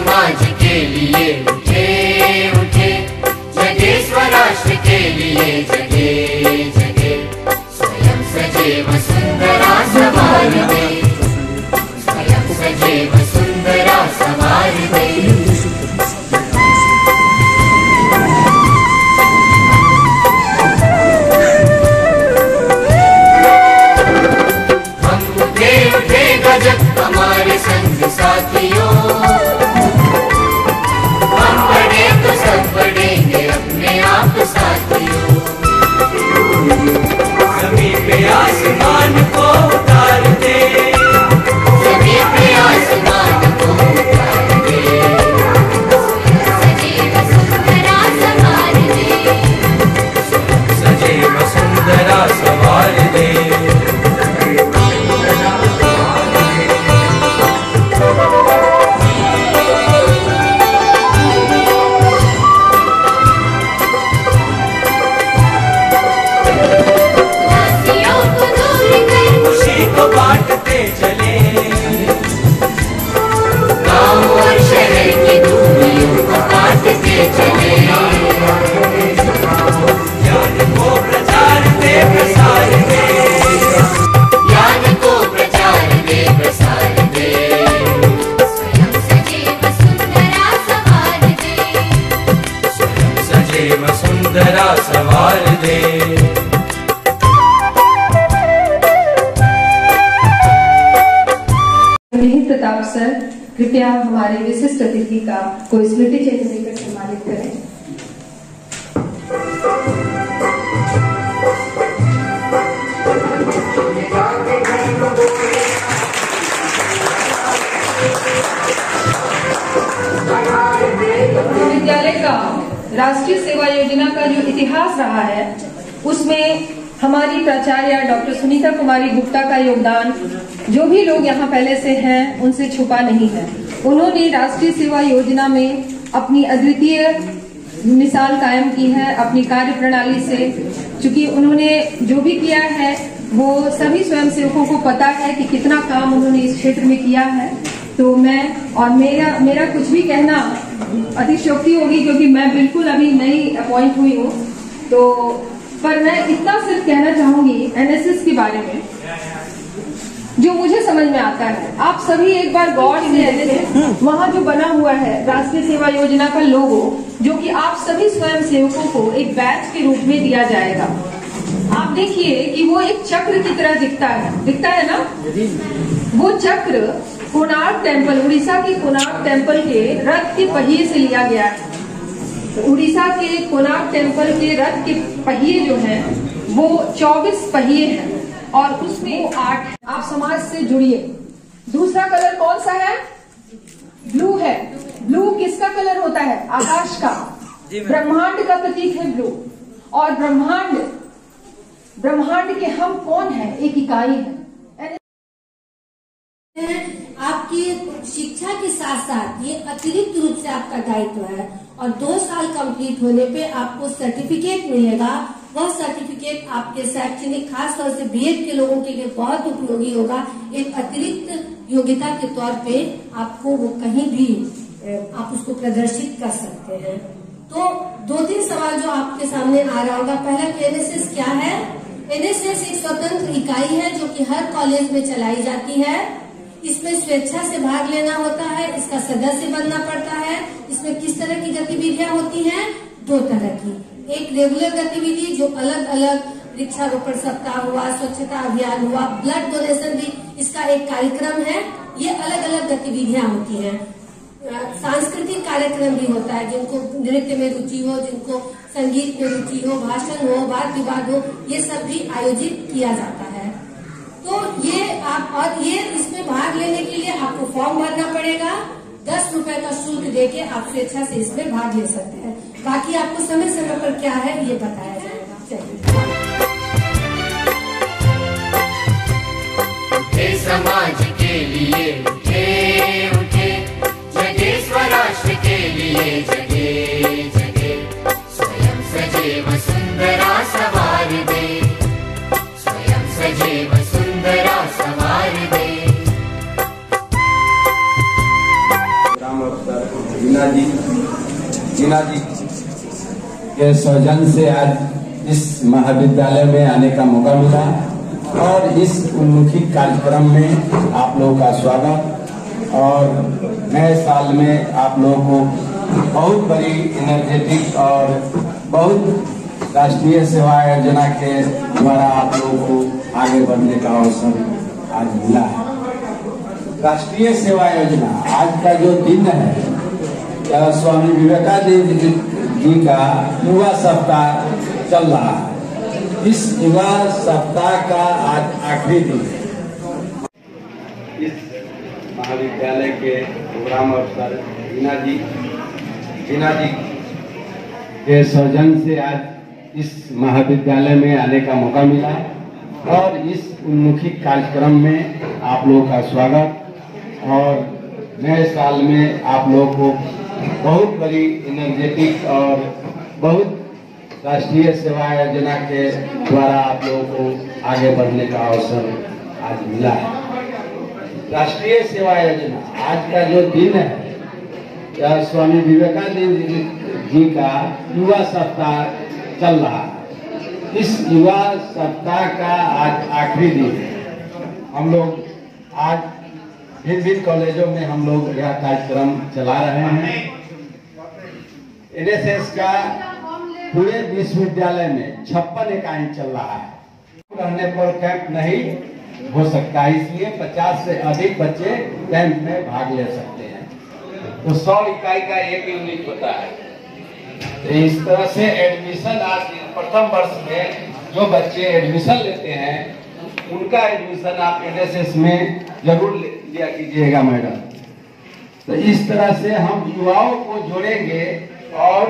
समाज के लिए उठे उठे, जगे स्वराष्ट्र के लिए जगे जगे। स्वयं सजे वसुंधरा संवार दे, स्वयं सजे वसुंधरा संवार दे। हम उठे उठे गजब हमारे संग साथियों, हम बढ़े तो सब बढ़ेंगे अपने आप साथियों। जमीन पे आसमान को उतार दे, जमीन पे आसमान को उतार दे। सजे वसुंधरा संवार दे, सजे वसुंधरा संवार दे। खुशी को बांटते चले, गाँव और शहर की दूरियों को काटते चले। ज्ञान को प्रचार दे प्रसार दे, ज्ञान को प्रचार दे प्रसार दे। स्वयं सजे वसुंधरा संवार दे, स्वयं सजे वसुंधरा संवार दे। प्रताप सर, कृपया हमारे विशिष्ट अतिथि का कोई स्मृति चिन्ह देकर सम्मानित करें। विद्यालय का राष्ट्रीय सेवा योजना का जो इतिहास रहा है, उसमें हमारी प्राचार्य डॉक्टर सुनीता कुमारी गुप्ता का योगदान जो भी लोग यहाँ पहले से हैं उनसे छुपा नहीं है। उन्होंने राष्ट्रीय सेवा योजना में अपनी अद्वितीय मिसाल कायम की है अपनी कार्य प्रणाली से। चूंकि उन्होंने जो भी किया है वो सभी स्वयंसेवकों को पता है कि कितना काम उन्होंने इस क्षेत्र में किया है। तो मैं और मेरा कुछ भी कहना अतिशयोक्ति होगी, क्योंकि मैं बिल्कुल अभी नई अपॉइंट हुई हूँ। तो पर मैं इतना सिर्फ कहना चाहूंगी एनएसएस के बारे में, जो मुझे समझ में आता है। आप सभी एक बार गौर से एनएसएस वहाँ जो बना हुआ है राष्ट्रीय सेवा योजना का लोगो, जो कि आप सभी स्वयं सेवकों को एक बैच के रूप में दिया जाएगा। आप देखिए कि वो एक चक्र की तरह दिखता है ना। वो चक्र कोणार्क टेम्पल, उड़ीसा के कोणार्क टेम्पल के रथ के पहिए से लिया गया है। उड़ीसा के कोणार्क टेम्पल के रथ के पहिए जो हैं वो 24 पहिए हैं और उसमें 8 है। आप समाज से जुड़िए। दूसरा कलर कौन सा है? ब्लू है। ब्लू किसका कलर होता है? आकाश का। ब्रह्मांड का प्रतीक है ब्लू। और ब्रह्मांड के हम कौन है? एक इकाई है। आपकी शिक्षा के साथ साथ ये अतिरिक्त रूप से आपका दायित्व है और 2 साल कंप्लीट होने पे आपको सर्टिफिकेट मिलेगा। वह सर्टिफिकेट आपके शैक्षणिक, खास तौर से बीएड के लोगों के लिए बहुत उपयोगी होगा। एक अतिरिक्त योग्यता के तौर पे आपको वो कहीं भी आप उसको प्रदर्शित कर सकते हैं। तो 2-3 सवाल जो आपके सामने आ रहा होगा। पहला कि एनएसएस क्या है? एनएसएस एक स्वतंत्र इकाई है जो कि हर कॉलेज में चलाई जाती है। इसमें स्वेच्छा से भाग लेना होता है, इसका सदस्य बनना पड़ता है। इसमें किस तरह की गतिविधियां होती हैं? 2 तरह की। एक रेगुलर गतिविधि जो अलग अलग वृक्षारोपण सप्ताह हुआ, स्वच्छता अभियान हुआ, ब्लड डोनेशन भी इसका एक कार्यक्रम है। ये अलग अलग गतिविधियां होती हैं। सांस्कृतिक कार्यक्रम भी होता है, जिनको नृत्य में रुचि हो, जिनको संगीत में रुचि हो, भाषण हो, वाद विवाद हो, ये सब भी आयोजित किया जाता है। तो ये आप और ये इसमें भाग लेने के लिए आपको फॉर्म भरना पड़ेगा। 10 रुपए का शुल्क देके आप स्वेच्छा से इसमें भाग ले सकते हैं। बाकी आपको समय समय पर क्या है ये बताया जाएगा। उठे समाज के लिए उठे उठे, जगे स्वराष्ट्र के लिए जगे जगे। स्वयं सजे वसुंधरा संवार दे, स्वयं सजे वसुंधरा संवार दे। राम अवतार टीना जी के सौजन्य से आज इस महाविद्यालय में आने का मौका मिला और इस उन्मुखी कार्यक्रम में आप लोगों का स्वागत। और नए साल में आप लोगों को बहुत बड़ी एनर्जेटिक और बहुत राष्ट्रीय सेवा योजना के द्वारा आप लोगों को आगे बढ़ने का अवसर आज मिला है। राष्ट्रीय सेवा योजना आज का जो दिन है, स्वामी विवेकानंद जी का युवा सप्ताह चल रहा है। इस युवा सप्ताह का आज आखिरी दिन है। इस महाविद्यालय के प्रोग्राम अफसर टीना जी के सौजन्य से आज इस महाविद्यालय में आने का मौका मिला और इस उन्मुखी कार्यक्रम में आप लोगों का स्वागत। और नए साल में आप लोगों को बहुत बड़ी एनर्जेटिक और बहुत राष्ट्रीय सेवा योजना के द्वारा आप लोगों को आगे बढ़ने का अवसर आज मिला है। राष्ट्रीय सेवा योजना आज का जो दिन है, स्वामी विवेकानंद जी का युवा सप्ताह चल रहा है। इस युवा सप्ताह का आज आखिरी दिन है। हम लोग आज भिन्न कॉलेजों में हम लोग यह कार्यक्रम चला रहे हैं। एनएसएस का पूरे विश्वविद्यालय में 56 इकाई चल रहा है। रहने पर कैंप नहीं हो सकता, इसलिए 50 से अधिक बच्चे कैंप में भाग ले सकते हैं। तो 100 इकाई का एक यूनिट होता है। तो इस तरह से एडमिशन आज प्रथम वर्ष में जो बच्चे एडमिशन लेते हैं उनका एडमिशन आप एनएसएस में जरूर लिया कीजिएगा मैडम। तो इस तरह से हम युवाओं को जोड़ेंगे और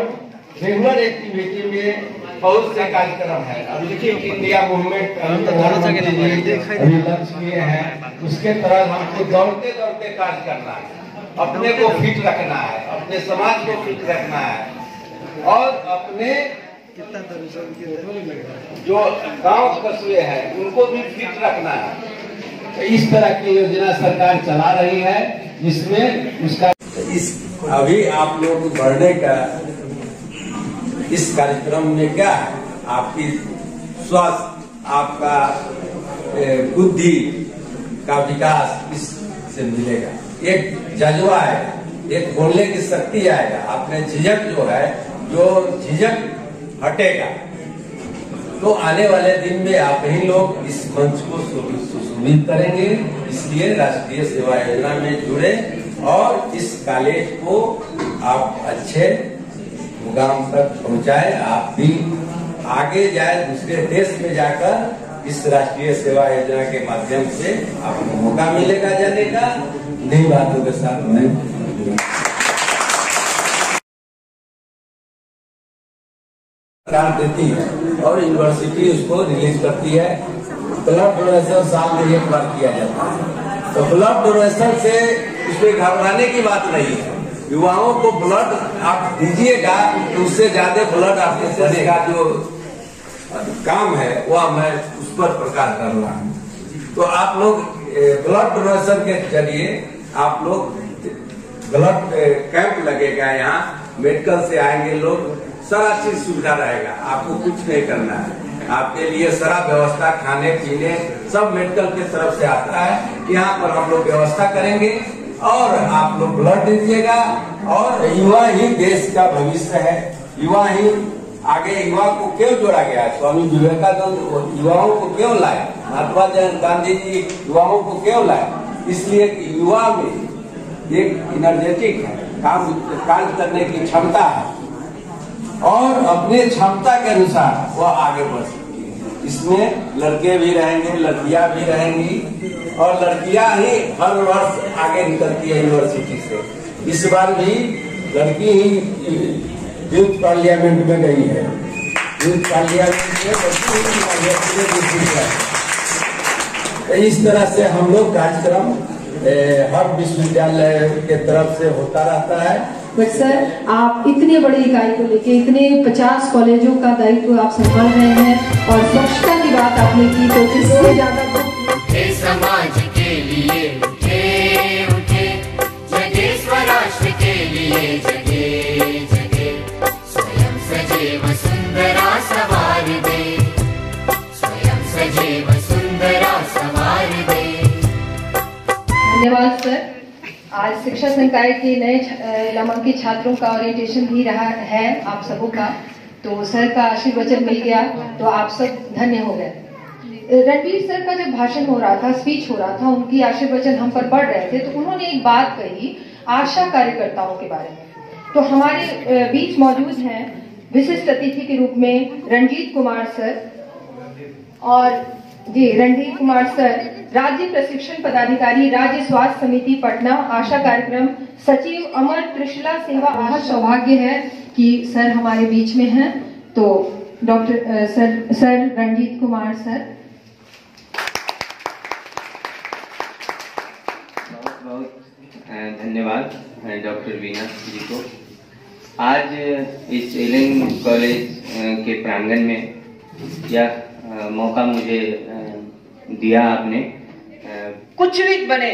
रेगुलर एक्टिविटी में बहुत से कार्यक्रम है। अभी फिट इंडिया मूवमेंट अभी लॉन्च किए हैं, उसके तरह हमको दौड़ते दौड़ते कार्य करना है, अपने को फिट रखना है, अपने समाज को फिट रखना है और अपने जो गांव कस्बे हैं उनको भी फिट रखना है। तो इस तरह की योजना सरकार चला रही है, जिसमें उसका अभी आप लोग बढ़ने का इस कार्यक्रम में क्या है, आपकी स्वास्थ्य, आपका बुद्धि का विकास इससे मिलेगा। एक जज्बा है, एक बोलने की शक्ति आएगा। आपने झिझक जो है, जो झिझक हटेगा तो आने वाले दिन में आप ही लोग इस मंच को सुशोभित करेंगे। इसलिए राष्ट्रीय सेवा योजना में जुड़े और इस कॉलेज को आप अच्छे मुकाम तक पहुंचाए। आप भी आगे जाए, दूसरे देश में जाकर इस राष्ट्रीय सेवा योजना के माध्यम से आपको मौका मिलेगा जाने का। नई बातों के साथ मैं देती है और यूनिवर्सिटी उसको रिलीज करती है। ब्लड डोनेशन साल में एक बार किया जाता है। तो ब्लड डोनेशन से उसमें घबराने की बात नहीं है। युवाओं को ब्लड आप दीजिएगा तो उससे ज्यादा ब्लड आपके देने का जो काम है वह मैं उस पर प्रकाश कर रहा हूँ। तो आप लोग ब्लड डोनेशन के जरिए आप लोग ब्लड कैंप लगेगा, यहाँ मेडिकल से आएंगे लोग, सारा चीज सुविधा रहेगा, आपको कुछ नहीं करना है। आपके लिए सारा व्यवस्था खाने पीने सब मेडिकल की तरफ से आता है। यहाँ पर हम लोग व्यवस्था करेंगे और आप लोग ब्लड दीजिएगा। और युवा ही देश का भविष्य है, युवा ही आगे। युवा को क्यों जोड़ा गया है? स्वामी विवेकानंद युवाओं को क्यों लाए? महात्मा गांधी जी युवाओं को क्यों लाए? इसलिए कि युवा में एक एनर्जेटिक है, काम करने की क्षमता है और अपने क्षमता के अनुसार वह आगे बढ़ सकती है। इसमें लड़के भी रहेंगे, लड़कियां भी रहेंगी और लड़कियां ही हर वर्ष आगे निकलती है यूनिवर्सिटी से। इस बार भी लड़की ही यूथ पार्लियामेंट में गई है। यूथ पार्लियामेंट में लड़की। इस तरह से हम लोग कार्यक्रम हर विश्वविद्यालय के तरफ से होता रहता है। बट सर, आप इतने बड़ी इकाई को लेके इतने 50 कॉलेजों का दायित्व आप संभाल रहे हैं और स्वच्छता की बात आपने की, तो इससे ज्यादा समाज के लिए उठे उठे, जगेश्वर राष्ट्र के लिए सर, आज शिक्षा संकाय के नए नामांकित छात्रों का ओरिएंटेशन भी रहा है आप सबों का, तो सर का आशीर्वचन मिल गया तो आप सब धन्य हो गए। रणवीर सर का जब भाषण हो रहा था, स्पीच हो रहा था, उनकी आशीर्वचन हम पर पढ़ रहे थे, तो उन्होंने एक बात कही आशा कार्यकर्ताओं के बारे में। तो हमारे बीच मौजूद हैं विशिष्ट अतिथि के रूप में रणजीत कुमार सर, और जी रणजीत कुमार सर राज्य प्रशिक्षण पदाधिकारी, राज्य स्वास्थ्य समिति पटना, आशा कार्यक्रम सचिव, अमर त्रिशला सेवा। बहुत सौभाग्य है कि सर हमारे बीच में हैं। तो doctor sir Ranjit Kumar sir. बहुत बहुत धन्यवाद डॉक्टर वीना जी को। आज इस एलन कॉलेज के प्रांगण में यह मौका मुझे दिया आपने। कुछ भी बने,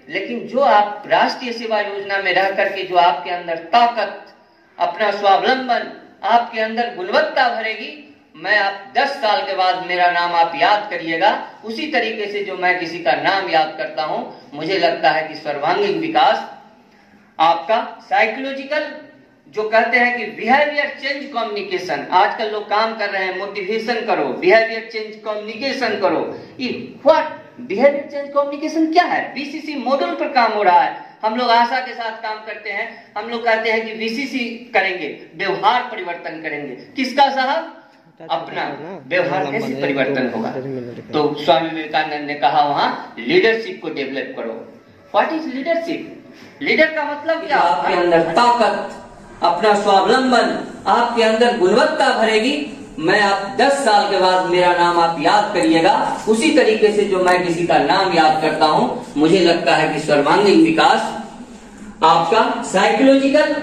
लेकिन जो आप राष्ट्रीय सेवा योजना में रह करके जो आपके अंदर ताकत, अपना स्वावलंबन, आपके अंदर गुणवत्ता भरेगी, मैं आप 10 साल के बाद मेरा नाम आप याद करिएगा उसी तरीके से जो मैं किसी का नाम याद करता हूं। मुझे लगता है कि सर्वांगीण विकास आपका साइकोलॉजिकल, जो कहते हैं कि बिहेवियर चेंज कम्युनिकेशन, आजकल लोग काम कर रहे हैं, मोटिवेशन करो, बिहेवियर चेंज कम्युनिकेशन करो। ये व्हाट बिहेवियर चेंज कम्युनिकेशन क्या है? बीसीसी मॉडल पर काम हो रहा है। हम लोग आशा के साथ काम करते हैं। हम लोग कहते हैं कि बीसीसी करेंगे, व्यवहार परिवर्तन करेंगे। किसका साहब? अपना व्यवहार कैसे परिवर्तन होगा? तो स्वामी विवेकानंद ने कहा वहां लीडरशिप को डेवलप करो। What is leadership? लीडर का मतलब क्या? आपके अंदर ताकत, अपना स्वावलंबन, आपके अंदर गुणवत्ता भरेगी। मैं आप 10 साल के बाद मेरा नाम आप याद करिएगा उसी तरीके से जो मैं किसी का नाम याद करता हूं। मुझे लगता है कि सर्वांगीण विकास आपका साइकोलॉजिकल,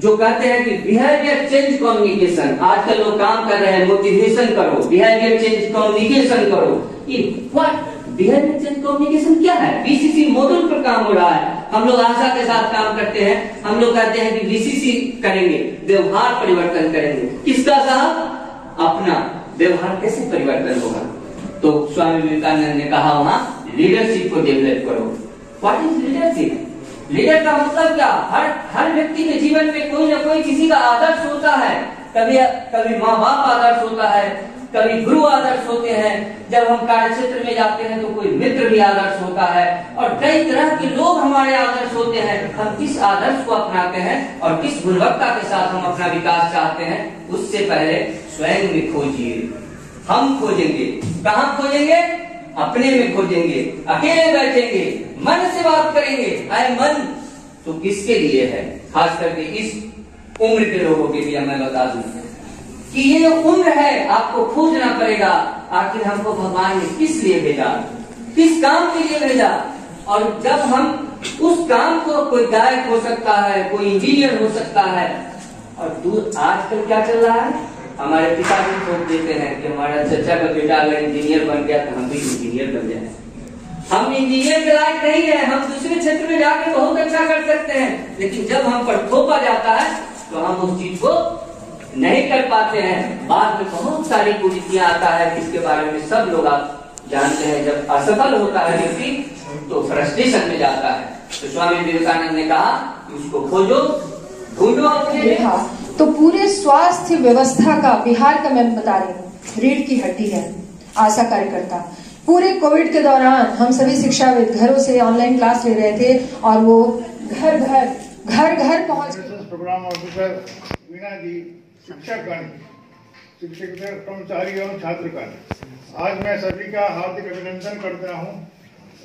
जो कहते हैं कि बिहेवियर चेंज कम्युनिकेशन, आजकल लोग काम कर रहे हैं, मोटिवेशन करो, बिहेवियर चेंज कम्युनिकेशन करो। ये व्हाट बिहेवियर चेंज कम्युनिकेशन क्या है? बीसीसी मॉडल पर काम हो रहा है। हम लोग आशा के साथ काम करते हैं। हम लोग कहते हैं कि बीसीसी करेंगे, व्यवहार परिवर्तन करेंगे। किसका साहब? अपना व्यवहार कैसे परिवर्तन होगा? तो स्वामी विवेकानंद ने कहा वहां लीडरशिप को डेवलप करो। What is leadership? लीडर का मतलब क्या? हर व्यक्ति के जीवन में कोई ना कोई किसी का आदर्श होता है। कभी माँ बाप आदर्श होता है, कभी गुरु आदर्श होते हैं। जब हम कार्य क्षेत्र में जाते हैं तो कोई मित्र भी आदर्श होता है, और कई तरह के लोग हमारे आदर्श होते हैं। हम किस आदर्श को अपनाते हैं और किस गुणवत्ता के साथ हम अपना विकास चाहते हैं, उससे पहले स्वयं में खोजिए। हम खोजेंगे, कहाँ खोजेंगे? अपने में खोजेंगे, अकेले बैठेंगे, मन से बात करेंगे। आए मन तो किसके लिए है? खास करके इस उम्र के लोगों के लिए मैं बता दूं कि ये जो उम्र है आपको खोजना पड़ेगा, आखिर हमको भगवान ने किस लिए भेजा, किस काम के लिए भेजा। और जब हम उस काम को, कोई गायक हो सकता है, कोई इंजीनियर हो सकता है, और दूर आजकल क्या चल रहा है, हमारे पिताजी सोच देते हैं कि हमारा चचा का बेटा अगर इंजीनियर बन गया तो हम भी इंजीनियर बन जाए। हम इंजीनियर के लायक नहीं है, हम दूसरे क्षेत्र में जाकर बहुत अच्छा कर सकते हैं, लेकिन जब हम पर थोपा जाता है तो हम उस चीज को नहीं कर पाते हैं। बाद में बहुत सारी कुरीतियां आता है, जिसके बारे में सब लोग आप जानते हैं। जब असफल होता है व्यक्ति तो फ्रस्ट्रेशन में जाता है। तो स्वामी विवेकानंद ने कहा कि उसको खोजो, ढूंढो अपने में। तो पूरे स्वास्थ्य व्यवस्था का, बिहार का मैं बता रही हूँ, रीढ़ की हड्डी है आशा कार्यकर्ता। पूरे कोविड के दौरान हम सभी शिक्षाविद घरों से ऑनलाइन क्लास ले रहे थे, और वो घर घर पहुंच। प्रोग्राम ऑफिसर वीना जी, शिक्षकगण, शिक्षक कर्मचारी एवं छात्रगण, आज मैं सभी का हार्दिक अभिनंदन करता हूं।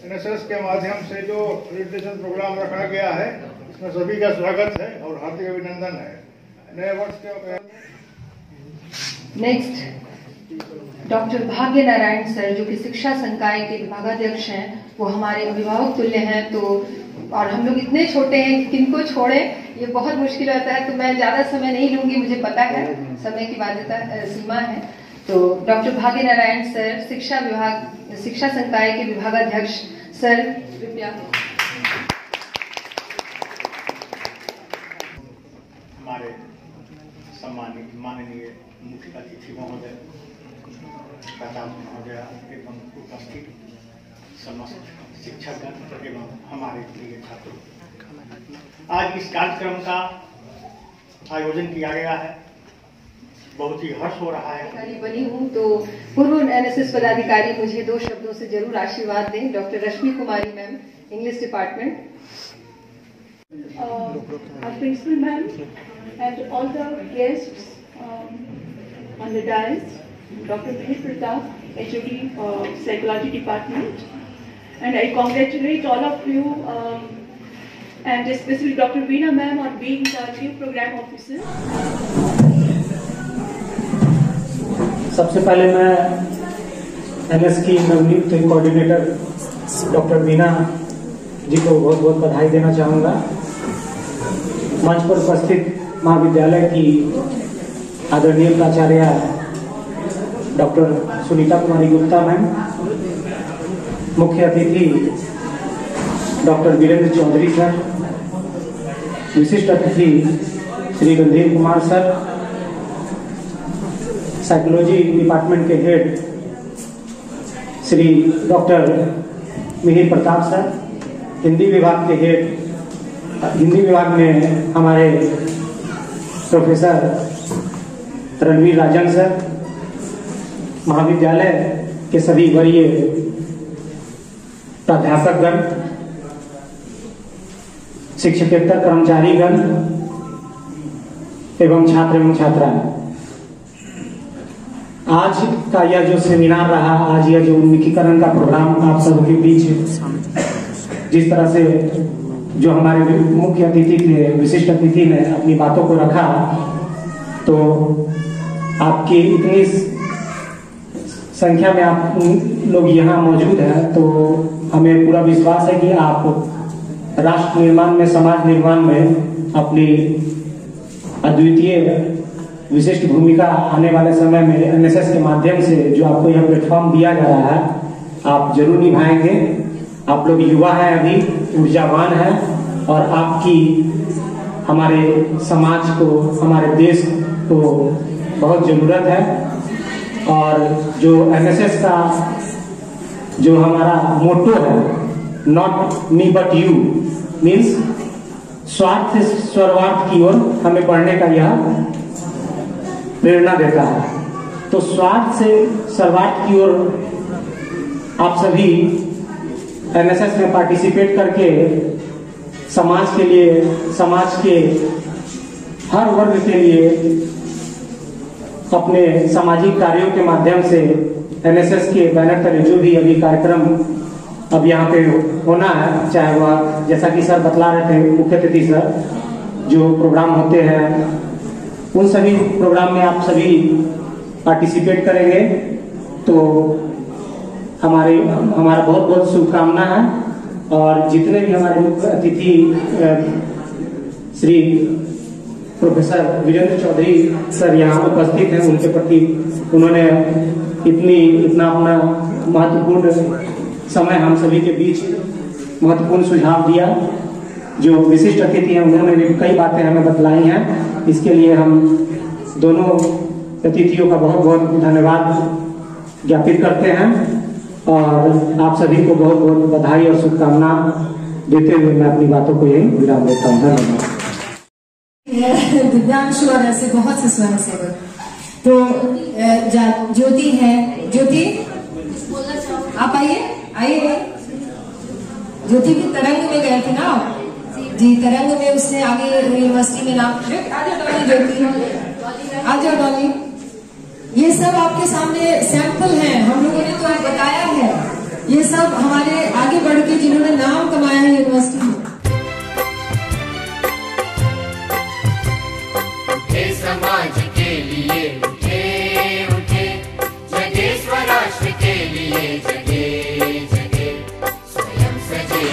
एनएसएस के माध्यम से जो ओरिएंटेशन प्रोग्राम रखा गया है, इसमें सभी का स्वागत है और हार्दिक अभिनंदन है। नए वर्ष के नेक्स्ट डॉक्टर भाग्य नारायण सर, जो कि शिक्षा संकाय के विभागाध्यक्ष हैं, वो हमारे अभिभावक तुल्य हैं। तो और हम लोग इतने छोटे हैं कि किनको छोड़े ये बहुत मुश्किल होता है। तो मैं ज्यादा समय नहीं लूंगी, मुझे पता है समय की बाध्यता सीमा है। तो डॉक्टर भाग्य नारायण सर, शिक्षा संकाय के विभागाध्यक्ष सर, कृपया। हमारे सम्मानित माननीय मुख्य अतिथि महोदय, प्रताप महोदय एवं उपस्थित समस्त शिक्षकगण एवं हमारे प्रिय छात्रों, आज इस कार्यक्रम का आयोजन किया गया है। बहुत ही हर्ष हो रहा है। बनी हूँ तो पूर्व एनएसएस पदाधिकारी मुझे 2 शब्दों से जरूर आशीर्वाद दें। Doctor Rashmi Kumari ma'am, English department. Our principal ma'am and all the guests on the dais, Dr. Mihir Pratap, HOD Psychology Department, and I congratulate all of you and especially Dr. Veena ma'am on being the new program officer. सबसे पहले मैं NS की नवनियुक्त coordinator doctor Veena जी को बहुत बहुत बधाई देना चाहूँगा। मंच पर उपस्थित महाविद्यालय की आदरणीय प्राचार्य डॉक्टर सुनीता कुमारी गुप्ता मैम, मुख्य अतिथि डॉक्टर वीरेंद्र चौधरी सर, विशिष्ट अतिथि Shri Randhir Kumar sir, psychology department के head Shri doctor Mihir Pratap sir, Hindi विभाग के हेड, हिंदी विभाग में हमारे प्रोफेसर रणवीर राजन सर, महाविद्यालय के सभी वरीय प्राध्यापकगण, शिक्षकेतर कर्मचारीगण एवं छात्र एवं छात्राएं, आज का यह जो सेमिनार रहा, आज यह जो उन्मुखीकरण का प्रोग्राम आप सबके बीच जिस तरह से जो हमारे मुख्य अतिथि थे, विशिष्ट अतिथि ने अपनी बातों को रखा, तो आपकी इतनी संख्या में आप लोग यहाँ मौजूद हैं, तो हमें पूरा विश्वास है कि आप राष्ट्र निर्माण में, समाज निर्माण में अपनी अद्वितीय विशिष्ट भूमिका आने वाले समय में एनएसएस के माध्यम से जो आपको यह प्लेटफॉर्म दिया जा रहा है, आप जरूर निभाएंगे। आप लोग युवा हैं, अभी ऊर्जावान हैं और आपकी हमारे समाज को, हमारे देश को बहुत जरूरत है। और जो एनएसएस का जो हमारा मोटो है, not me but you, means स्वार्थ से सर्वार्थ की ओर हमें बढ़ने का यह प्रेरणा देता है। तो स्वार्थ से सर्वार्थ की ओर आप सभी एनएसएस में पार्टिसिपेट करके समाज के लिए, समाज के हर वर्ग के लिए अपने सामाजिक कार्यों के माध्यम से एनएसएस के बैनर तले जो भी अभी कार्यक्रम अब यहाँ पे होना है, चाहे वह जैसा कि सर बतला रहे थे, मुख्य अतिथि सर, जो प्रोग्राम होते हैं उन सभी प्रोग्राम में आप सभी पार्टिसिपेट करेंगे। तो हमारा बहुत बहुत शुभकामना है। और जितने भी हमारे मुख्य अतिथि श्री प्रोफेसर वीरेंद्र चौधरी सर यहाँ उपस्थित हैं, उनके प्रति उन्होंने इतना अपना महत्वपूर्ण समय हम सभी के बीच महत्वपूर्ण सुझाव दिया। जो विशिष्ट अतिथि हैं उन्होंने भी कई बातें हमें बतलाई हैं। इसके लिए हम दोनों अतिथियों का बहुत बहुत धन्यवाद ज्ञापित करते हैं और आप सभी को बहुत बहुत बधाई और शुभकामना देते हुए मैं अपनी बातों को यही विराम देता हूँ। धन्यवाद। दिव्यांशु और ऐसे बहुत से स्वयंसेवक, तो ज्योति है, ज्योति आप आइए। ज्योति भी तरंग में गए थे ना जी, तरंग में उसने आगे यूनिवर्सिटी में नाम। आ जाओ डॉली, ज्योति आ जाओ डॉली। ये सब आपके सामने सैंपल हैं, हम लोगों ने तो बताया है, ये सब हमारे आगे बढ़ के जिन्होंने नाम कमाया है यूनिवर्सिटी में। समाज के लिए उठे उठे, जगे स्वराष्ट्र के लिए जगे जगे, स्वयं सजे।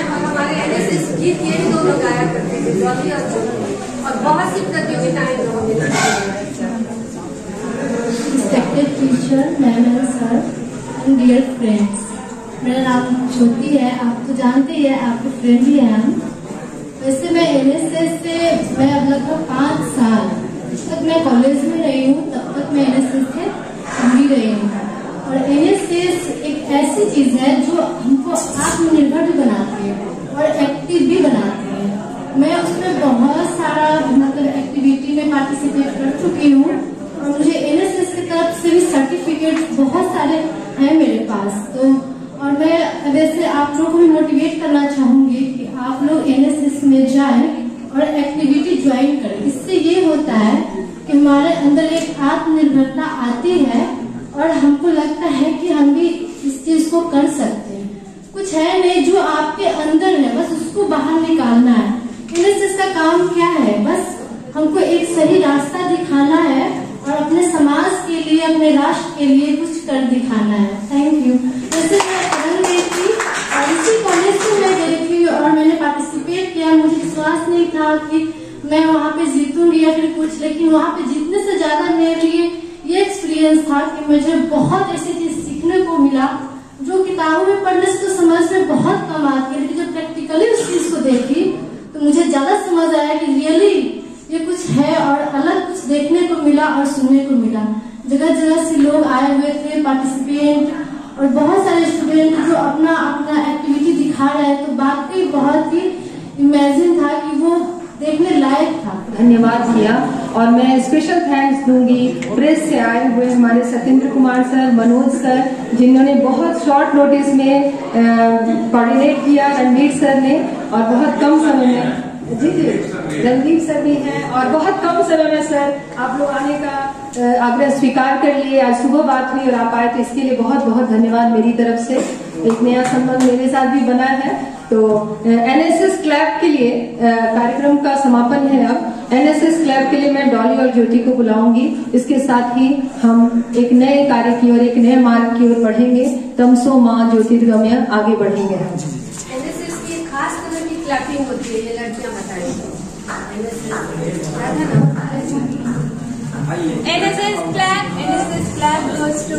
हमारे एनएसएस गीत ये भी दोनों गाया करते थे, डॉली और बहुत सी प्रतियोगिताएं लोगों ने। Respected teacher, ma'am and sir and dear friends, मेरा नाम ज्योति है, आप तो जानते ही है, आपके फ्रेंड ही हैं हम। वैसे मैं एनएसएस से मैं अब लगभग 5 साल तक मैं कॉलेज में रही हूँ, तब तक मैं एनएसएस से जुड़ी रही हूँ। और एनएसएस एक एक ऐसी चीज है जो हमको आत्मनिर्भर भी बनाती है और एक्टिव भी बनाती है। मैं उसमें बहुत सारा मतलब एक्टिविटी में पार्टिसिपेट कर चुकी हूँ और मुझे एनएसएस की तरफ से भी सर्टिफिकेट बहुत सारे हैं मेरे पास। तो और मैं वैसे आप लोग को भी मोटिवेट करना चाहूंगी कि आप लोग एनएसएस में जाएं और एक्टिविटी ज्वाइन करें। इससे ये होता है कि हमारे अंदर एक आत्मनिर्भरता आती है और हमको लगता है कि हम भी इस चीज को कर सकते हैं। कुछ है नहीं जो आपके अंदर है, बस उसको बाहर निकालना है। एनएसएस का काम क्या है? बस हमको एक सही रास्ता दिखाना है और अपने समाज के लिए, अपने राष्ट्र के लिए कुछ कर दिखाना है। Thank you. वैसे मैं पढ़ गई थी और इसी कॉलेज से मैं गई थी और मैंने पार्टिसिपेट किया। मुझे विश्वास नहीं था कि मैं वहाँ पे जीतूंगी या फिर कुछ, लेकिन वहाँ पे जीतने से ज्यादा मेरे लिए ये एक्सपीरियंस था कि मुझे बहुत ऐसी चीज सीखने को मिला जो किताबों में पढ़ने से तो समझ में बहुत कम आती है, लेकिन जब प्रैक्टिकली उस चीज को देखी तो मुझे ज्यादा समझ आया कि रियली ये कुछ है और अलग कुछ देखने को मिला और सुनने को मिला। जगह जगह से लोग आए हुए थे पार्टिसिपेंट और बहुत सारे स्टूडेंट जो अपना अपना एक्टिविटी दिखा रहे हैं। तो वाकई बहुत ही इमेजिन था कि वो देखने लायक था। धन्यवाद किया और मैं स्पेशल थैंक्स दूंगी प्रेस से आए हुए हमारे सत्येंद्र कुमार सर, मनोज सर, जिन्होंने बहुत शॉर्ट नोटिस में कोऑर्डिनेट किया, रणवीर सर ने, और बहुत कम समय में जी रणदीप सर भी हैं और बहुत कम समय में सर आप लोग आने का आग्रह स्वीकार कर लिए। आज सुबह बात हुई और आप आए, तो इसके लिए बहुत बहुत धन्यवाद मेरी तरफ से। एक नया संबंध मेरे साथ भी बना है। तो एनएसएस क्लब के लिए कार्यक्रम का समापन है। अब एनएसएस क्लब के लिए मैं डॉली और ज्योति को बुलाऊंगी। इसके साथ ही हम एक नए कार्य की ओर, एक नए मार्ग की ओर बढ़ेंगे। तमसो माँ ज्योतिर्गमय आगे बढ़ेंगे हम। एनएसएस की खास तरह की क्लैपिंग होती है, ये लड़कियां बताएंगी। NSS clap goes to